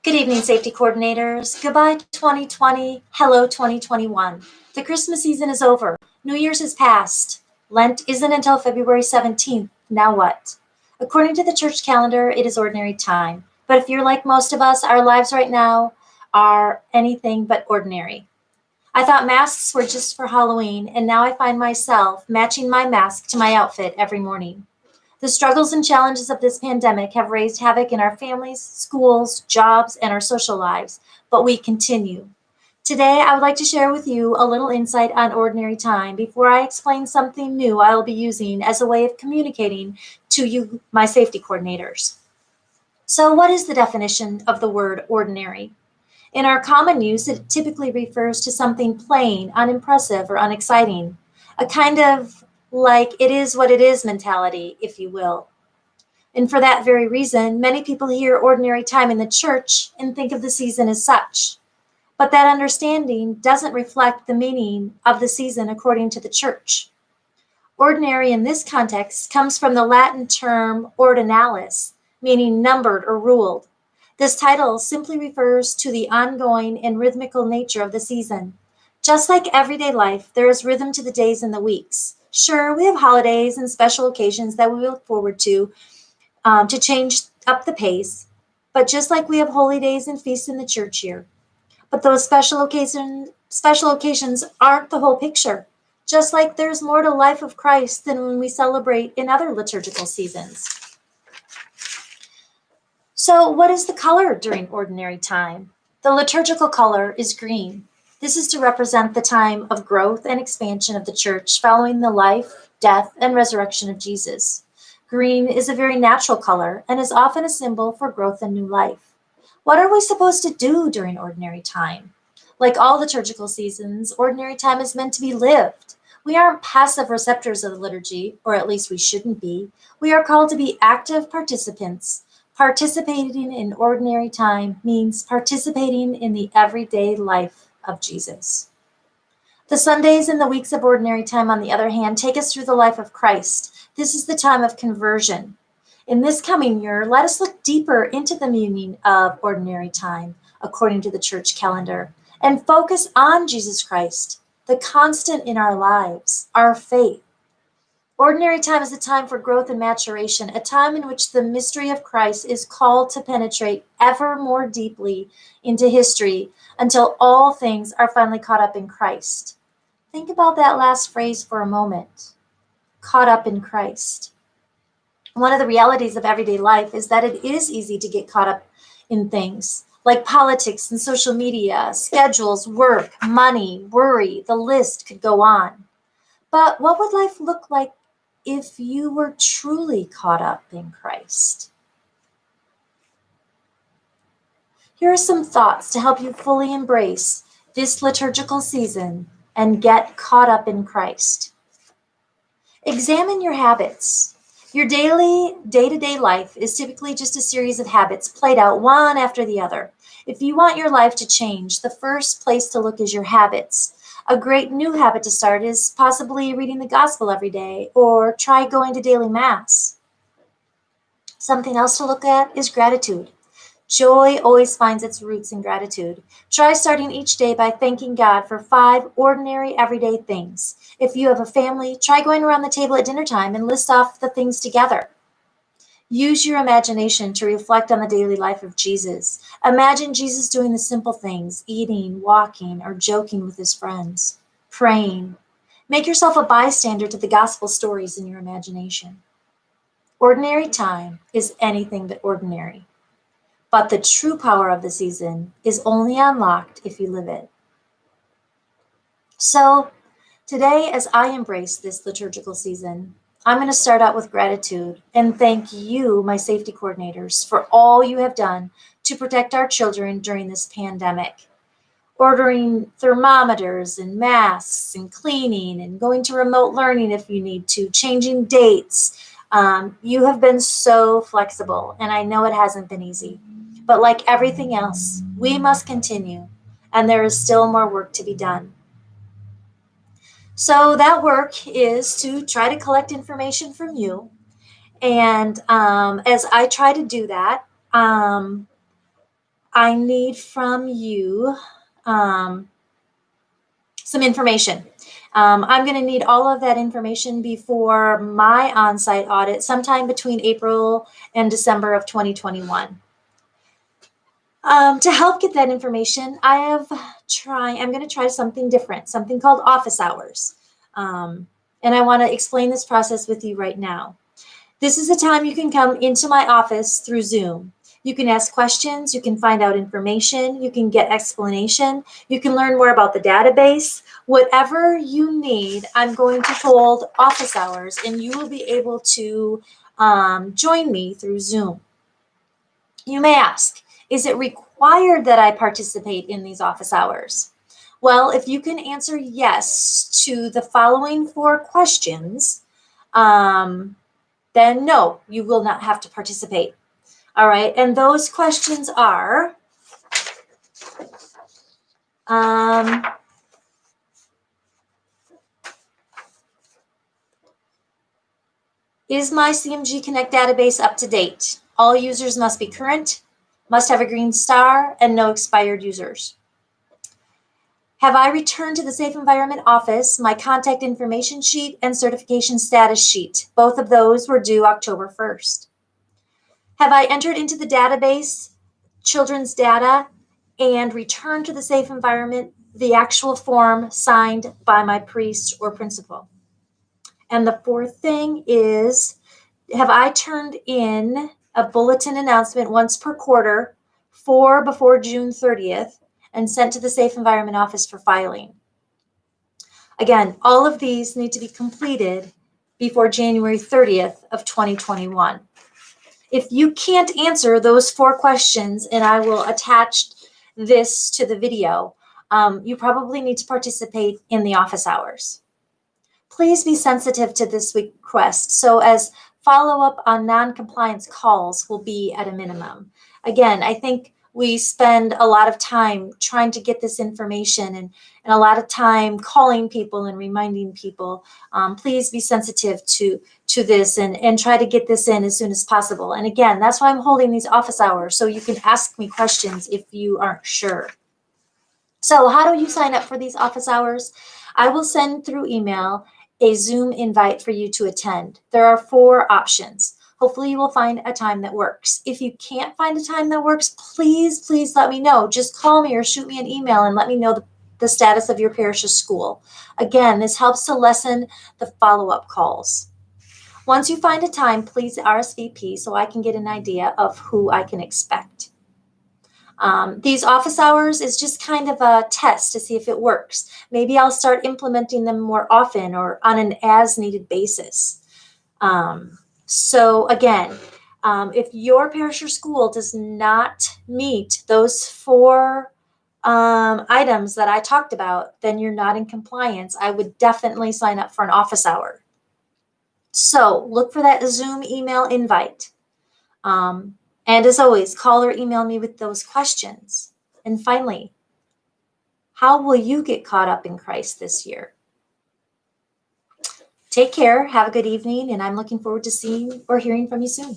Good evening, safety coordinators. Goodbye 2020. Hello 2021. The Christmas season is over. New Year's has passed. Lent isn't until February 17th. Now what? According to the church calendar, it is ordinary time. But if you're like most of us, our lives right now are anything but ordinary. I thought masks were just for Halloween, and now I find myself matching my mask to my outfit every morning. The struggles and challenges of this pandemic have raised havoc in our families, schools, jobs, and our social lives, but we continue. Today, I would like to share with you a little insight on ordinary time before I explain something new I will be using as a way of communicating to you, my safety coordinators. So, what is the definition of the word ordinary? In our common use, it typically refers to something plain, unimpressive, or unexciting, a kind of like it is what it is mentality, if you will. And for that very reason, many people hear ordinary time in the church and think of the season as such. But that understanding doesn't reflect the meaning of the season according to the church. Ordinary in this context comes from the Latin term ordinalis, meaning numbered or ruled. This title simply refers to the ongoing and rhythmical nature of the season. Just like everyday life, there is rhythm to the days and the weeks. Sure, we have holidays and special occasions that we look forward to change up the pace. But just like we have holy days and feasts in the church year, but those special occasions aren't the whole picture. Just like there's more to life of Christ than when we celebrate in other liturgical seasons. So, what is the color during ordinary time? The liturgical color is green. This is to represent the time of growth and expansion of the church following the life, death, and resurrection of Jesus. Green is a very natural color and is often a symbol for growth and new life. What are we supposed to do during ordinary time? Like all liturgical seasons, ordinary time is meant to be lived. We aren't passive receptors of the liturgy, or at least we shouldn't be. We are called to be active participants. Participating in ordinary time means participating in the everyday life of Jesus. The Sundays and the weeks of ordinary time, on the other hand, take us through the life of Christ. This is the time of conversion. In this coming year, let us look deeper into the meaning of ordinary time, according to the church calendar, and focus on Jesus Christ, the constant in our lives, our faith. Ordinary time is a time for growth and maturation, a time in which the mystery of Christ is called to penetrate ever more deeply into history until all things are finally caught up in Christ. Think about that last phrase for a moment. Caught up in Christ. One of the realities of everyday life is that it is easy to get caught up in things like politics and social media, schedules, work, money, worry. The list could go on. But what would life look like if you were truly caught up in Christ? Here are some thoughts to help you fully embrace this liturgical season and get caught up in Christ. Examine your habits. Your daily, day-to-day life is typically just a series of habits played out one after the other. If you want your life to change, the first place to look is your habits. A great new habit to start is possibly reading the gospel every day, or try going to daily mass. Something else to look at is gratitude. Joy always finds its roots in gratitude. Try starting each day by thanking God for 5 ordinary everyday things. If you have a family, try going around the table at dinner time and list off the things together. Use your imagination to reflect on the daily life of Jesus. Imagine Jesus doing the simple things, eating, walking, or joking with his friends, praying. Make yourself a bystander to the gospel stories in your imagination. Ordinary time is anything but ordinary. But the true power of the season is only unlocked if you live it. So, today, as I embrace this liturgical season, I'm going to start out with gratitude and thank you, my safety coordinators, for all you have done to protect our children during this pandemic. Ordering thermometers and masks and cleaning and going to remote learning if you need to, changing dates. You have been so flexible, and I know it hasn't been easy. But like everything else, we must continue, and there is still more work to be done. So that work is to try to collect information from you. And as I try to do that, I need from you some information. I'm going to need all of that information before my on-site audit sometime between April and December of 2021. To help get that information, I'm going to try something different, something called office hours. And I want to explain this process with you right now. This is a time you can come into my office through Zoom. You can ask questions, you can find out information, you can get explanation, you can learn more about the database. Whatever you need, I'm going to hold office hours and you will be able to join me through Zoom. You may ask, is it required that I participate in these office hours? Well, if you can answer yes to the following 4 questions, then no, you will not have to participate. All right, and those questions are, is my CMG Connect database up to date? All users must be current, must have a green star, and no expired users. Have I returned to the Safe Environment Office my contact information sheet and certification status sheet? Both of those were due October 1st. Have I entered into the database children's data and returned to the Safe Environment the actual form signed by my priest or principal? And the 4th thing is, have I turned in a bulletin announcement once per quarter before June 30th and sent to the Safe Environment Office for filing? Again, all of these need to be completed before January 30th of 2021. If you can't answer those 4 questions, and I will attach this to the video, you probably need to participate in the office hours. Please be sensitive to this request so as follow-up on non-compliance calls will be at a minimum. Again, I think we spend a lot of time trying to get this information and a lot of time calling people and reminding people. Please be sensitive to this and try to get this in as soon as possible. And again, that's why I'm holding these office hours, so you can ask me questions if you aren't sure. So how do you sign up for these office hours? I will send through email a Zoom invite for you to attend. There are 4 options. Hopefully you will find a time that works. If you can't find a time that works, please let me know. Just call me or shoot me an email and let me know the status of your parish's school. Again, this helps to lessen the follow-up calls. Once you find a time, please RSVP so I can get an idea of who I can expect. These office hours is just kind of a test to see if it works. Maybe I'll start implementing them more often or on an as-needed basis. So again, if your parish or school does not meet those 4 items that I talked about, then you're not in compliance. I would definitely sign up for an office hour. So look for that Zoom email invite. And as always, call or email me with those questions. And finally, how will you get caught up in Christ this year? Take care, have a good evening, and I'm looking forward to seeing or hearing from you soon.